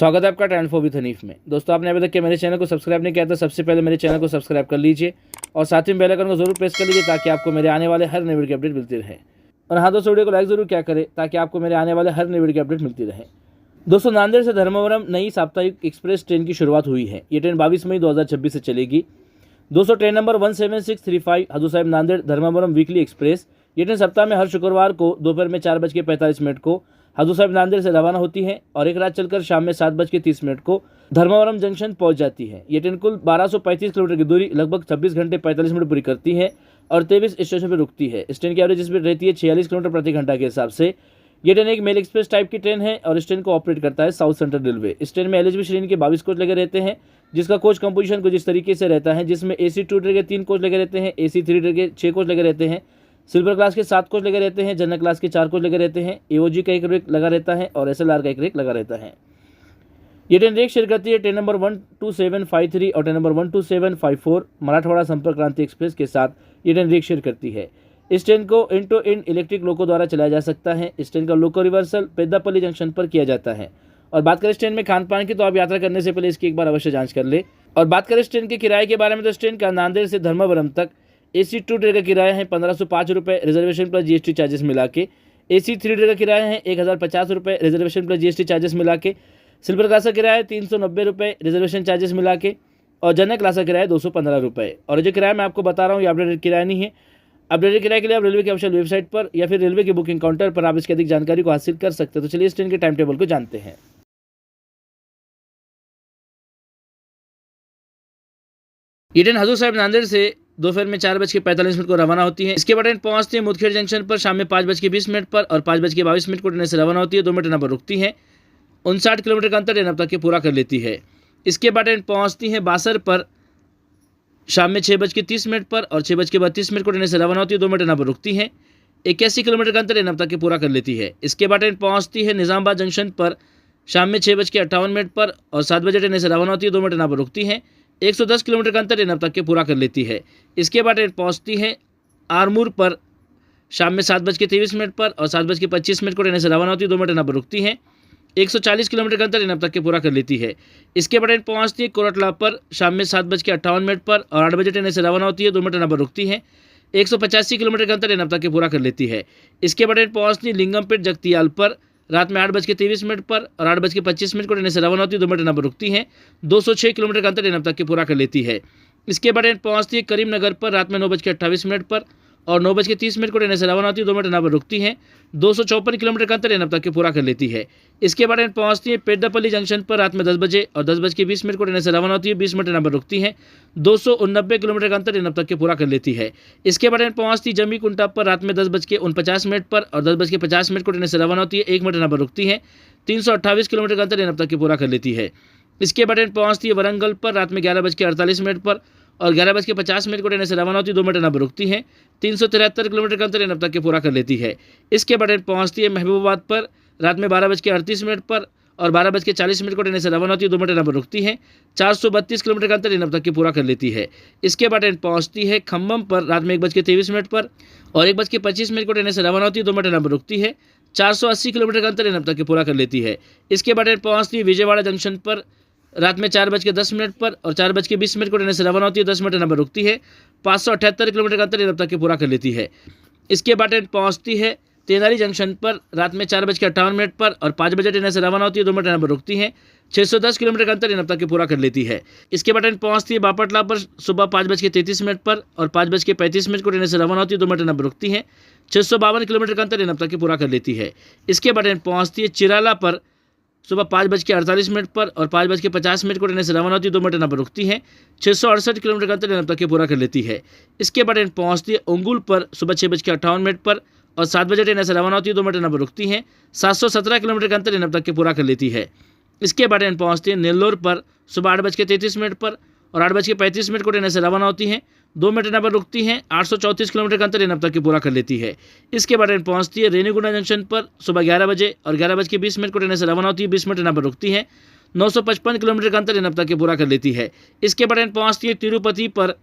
स्वागत है आपका ट्रेंड फॉर विद हनीफ में। दोस्तों, आपने अभी तक के मेरे चैनल को सब्सक्राइब नहीं किया तो सबसे पहले मेरे चैनल को सब्सक्राइब कर लीजिए और साथ ही बेल आइकन को जरूर प्रेस कर लीजिए ताकि आपको मेरे आने वाले हर नए वीडियो की अपडेट मिलती रहे। और हाँ दोस्तों, वीडियो को लाइक जरूर क्या करें ताकि आपको मेरे आने वाले हर नए वीडियो की अपडेट मिलती रहे। दोस्तों, नांदेड़ से धर्मवरम नई साप्ताहिक एक्सप्रेस ट्रेन की शुरुआत हुई है। ये ट्रेन 22 मई 2026 से चलेगी। दोस्तों, train number 17635 Hazur Sahib Nanded Dharmavaram weekly express ये ट्रेन सप्ताह में हर शुक्रवार को दोपहर में 4:45 को हजूर साहिब नांदेड़ से रवाना होती है और एक रात चलकर शाम में 7:30 को धर्मवरम जंक्शन पहुंच जाती है। ये ट्रेन कुल 1235 किलोमीटर की दूरी लगभग 26 घंटे 45 मिनट पूरी करती है और 23 स्टेशन पर रुकती है। इस ट्रेन की एवरेज स्पीड रहती है 46 किलोमीटर प्रति घंटा के हिसाब से। ये ट्रेन एक मेल एक्सप्रेस टाइप की ट्रेन है और इस ट्रेन को ऑपरेट करता है साउथ सेंट्रल रेलवे। इस ट्रेन में एलएचबी श्रेणी के 22 कोच लगे रहते हैं, जिसका कोच कंपोजिशन कुछ इस तरीके से रहता है, जिसमें AC2 ट्रेन के 3 कोच लगे रहते हैं, AC3 ट्रेन के 6 कोच लगे रहते हैं, सिल्वर क्लास के 7 कोच लगे रहते हैं, जनरल क्लास के 4 कोच लगे रहते हैं, AOG का 1 रेक लगा रहता है और SLR का 1 रेक लगा रहता है। ये ट्रेन रेक शेयर करती है ट्रेन नंबर 12753 और ट्रेन नंबर 12754 मराठवाड़ा संपर्क क्रांति एक्सप्रेस के साथ ये ट्रेन रेक शेयर करती है। इस ट्रेन को इन टू इन इलेक्ट्रिक लोको द्वारा चलाया जा सकता है। इस ट्रेन का लोको रिवर्सल पेद्दापल्ली जंक्शन पर किया जाता है। और बात करें इस ट्रेन में खान पान की, तो आप यात्रा करने से पहले इसकी एक बार अवश्य जांच कर ले। और बात करें इस ट्रेन के किराए के बारे में, तो इस ट्रेन का नांदेड़ से धर्मवरम तक AC2 ट्रेन का किराया है 1505 रुपये रिजर्वेशन प्लस GST चार्जेस मिला के। AC3 ट्रेन का किराया है 1050 रुपये रिजर्वेशन प्लस GST चार्जेस मिला के। सिल्वर क्लास का किराया 390 रुपये रिजर्वेशन चार्जेस मिला के और जनरल क्लास का किराया 215 रुपये। और जो किराया मैं आपको बता रहा हूँ ये अपडेटेड किराया नहीं है। अपडेटेड किराए के लिए आप रेलवे की ऑफिशियल वेबसाइट पर या फिर रेलवे के बुकिंग काउंटर पर आप इसकी अधिक जानकारी को हासिल कर सकते हैं। तो चलिए इस ट्रेन के टाइम टेबल को जानते हैं। ये ट्रेन हजूर साहिब नांदेड़ से दोपहर में 4:45 को रवाना होती है। इसके बाद ट्रेन पहुंचती है मुदखेड़ जंक्शन पर शाम में 5:20 पर और 5:22 को ट्रेन से रवाना होती है। 2 मिनट पर रुकती है। 59 किलोमीटर का अंतर ट्रेन अब तक के पूरा कर लेती है। इसके बाद ट्रेन पहुंचती है बासर पर शाम में 6:30 पर और 6:32 को ट्रेन से रवाना होती है। 2 मिनट पर रुकती है। 81 किलोमीटर का अंतर ट्रेन अब तक के पूरा कर लेती है। इसके बाद ट्रेन पहुंचती है निजामाबाद जंक्शन पर शाम में 6:58 पर और 7 बजे ट्रेन से रवाना होती है। 2 मिनट पर रुकती है। 110 किलोमीटर का अंतर ट्रेन अब तक के पूरा कर लेती है। इसके बाद ट्रेन पहुंचती है आरमूर पर शाम में 7:23 पर और 7:25 को ट्रेन से रवाना होती है। 2 मिनट पर रुकती है। 140 किलोमीटर का अंतर ट्रेन अब तक के पूरा कर लेती है। इसके बाद ट्रेन पहुंचती है कोरटला पर शाम में 7:58 पर और 8 बजे ट्रेन से रवाना होती है। 2 मिनट पर रुकती है। 185 किलोमीटर का अंतर ट्रेन अब तक के पूरा कर लेती है। इसके बाद ट्रेन पहुंचती है लिंगमपेट जगतियाल पर रात में 8:23 पर और 8:25 को ट्रेन से रवाना होती है। 2 मिनट पर रुकती है। 206 किलोमीटर का अंतर ट्रेन अब तक के पूरा कर लेती है। इसके बाद ट्रेन पहुंचती है करीमनगर पर रात में 9:28 पर और 9:30 को ट्रेन से रवाना होती है। 2 मिनट पर रुकती है। 254 किलोमीटर का अंतर ट्रेन अब तक के पूरा कर लेती है। इसके बाद ट्रेन पहुंचती है पेद्दापल्ली जंक्शन पर रात में 10 बजे और 10:20 को ट्रेन से रवाना होती है। 20 मिनट पर रुकती है। 289 किलोमीटर का अंतर ट्रेन अब तक के पूरा कर लेती है। इसके बाद ट्रेन पहुंचती है जमीकुंटा पर रात में 10:49 पर और 10:50 को ट्रेन से रवाना होती है। 1 मिनट पर रुकती है। 328 किलोमीटर का अंतर ट्रेन अब तक के पूरा कर लेती है। इसके बाद ट्रेन पहुंचती है वरंगल पर रात में 11:48 पर और 11:50 को ट्रेन से रवाना होती है। 2 मिनट पर रुकती है। 373 किलोमीटर का अंतर ट्रेन अब तक के पूरा कर लेती है। इसके बाद ट्रेन पहुंचती है महबूबाबाद पर रात में 12:38 पर और 12:40 को ट्रेन से रवाना होती है। 2 मिनट पर रुकती है। 432 किलोमीटर का अंतर ट्रेन अब तक के पूरा कर लेती है। इसके बाद ट्रेन पहुंचती है खम्भम पर रात में 1:23 पर और 1:25 को ट्रेन से रवाना होती है। 2 मिनट पर रुकती है। 480 किलोमीटर का अंतर ट्रेन अब तक के पूरा कर लेती है। इसके बाद ट्रेन पहुंचती है विजयवाड़ा जंक्शन पर रात में 4:10 पर और 4:20 को ट्रेन से रवाना होती है। 10 मिनट पर रुकती है। 578 किलोमीटर का अंतर ट्रेन अब तक के पूरा कर लेती है। इसके बाद ट्रेन पहुंचती है तेनाली जंक्शन पर रात में 4:58 पर और 5 बजे ट्रेन से रवाना होती है। 2 मिनट पर रुकती है। 610 किलोमीटर का अंतर ट्रेन अब तक के पूरा कर लेती है। इसके बाद ट्रेन पहुंचती है बापटला पर सुबह 5:33 पर और 5:35 को ट्रेन से रवाना होती है। 2 मिनट पर रुकती है। 652 किलोमीटर का अंतर ट्रेन अब तक के पूरा कर लेती है। इसके बाद ट्रेन पहुंचती है चिराला पर सुबह 5:48 पर और 5:50 को ट्रेन से रवाना होती है। 2 मिनट पर रुकती है। 668 किलोमीटर का अंतर ट्रेन अब तक के पूरा कर लेती है। इसके बाद ट्रेन पहुंचती है ओंगुल पर सुबह 6:58 पर और 7 बजे ट्रेन से रवाना होती है। 2 मिनट पर रुकती है। 717 किलोमीटर का अंतर ट्रेन अब तक के पूरा कर लेती है। इसके बाद ट्रेन पहुंचती है नेल्लोर पर सुबह 8:33 पर और 8:35 को ट्रेन से रवाना होती है। 2 मिनट पर रुकती है। 834 किलोमीटर का अंतर ट्रेन अब तक के पूरा कर लेती है। इसके बाद ट्रेन पहुंचती है रेनीगुंडा जंक्शन पर सुबह 11 बजे और 11:20 को ट्रेन से रवाना होती है। 20 मिनट पर रुकती है। 955 किलोमीटर का अंतर ट्रेन अब तक के पूरा कर लेती है। इसके बाद ट्रेन पहुंचती है तिरुपति पर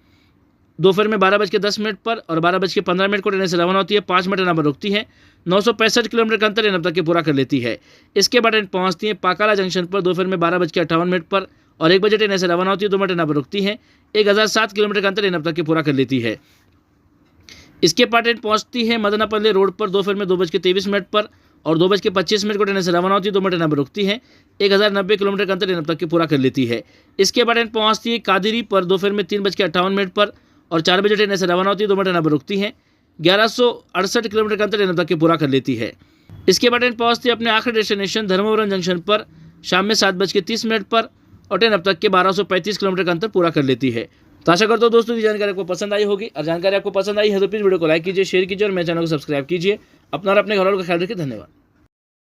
दोपहर में 12:10 पर और 12:15 को ट्रेन से रवाना होती है। 5 मिनट यहाँ पर रुकती है। 965 किलोमीटर का अंतर नब तक के पूरा कर लेती है। इसके बाद ट्रेन पहुँचती है पाकाला जंक्शन पर दोपहर में 12:58 पर और 1 बजे ट्रेन से रवाना होती है। 2 मिनट यहाँ पर रुकती है। 1007 किलोमीटर का अंतर नब तक के पूरा कर लेती है। इसके बाद ट्रेन पहुँचती है मदनापल्ली रोड पर दोपहर में 2:23 पर और 2:25 को ट्रेन से रवाना होती है। 2 मिनट यहाँ पर रुकती है। 1090 किलोमीटर का अंतर नब तक के पूरा कर लेती है। इसके बाद ट्रेन पहुँचती है कादिरी पर दोपहर में 3:58 पर और 4 बजे ट्रेन से रवाना होती है। 2 मिनट यहाँ पर रुकती है। 1168 किलोमीटर का अंतर नब तक के पूरा कर लेती है। इसके बाद ट्रेन पहुँचती है अपने आखिरी डेस्टिनेशन धर्मवरम जंक्शन पर शाम में 7:30 पर और ट्रेन अब तक के 1235 किलोमीटर का अंतर पूरा कर लेती है। तो आशा करता हूँ दोस्तों ये जानकारी आपको पसंद आई होगी और जानकारी आपको पसंद आई है तो प्लीज़ वीडियो को लाइक कीजिए, शेयर कीजिए और मेरे चैनल को सब्सक्राइब कीजिए। अपना और अपने घरवालों का ख्याल रखिए। धन्यवाद।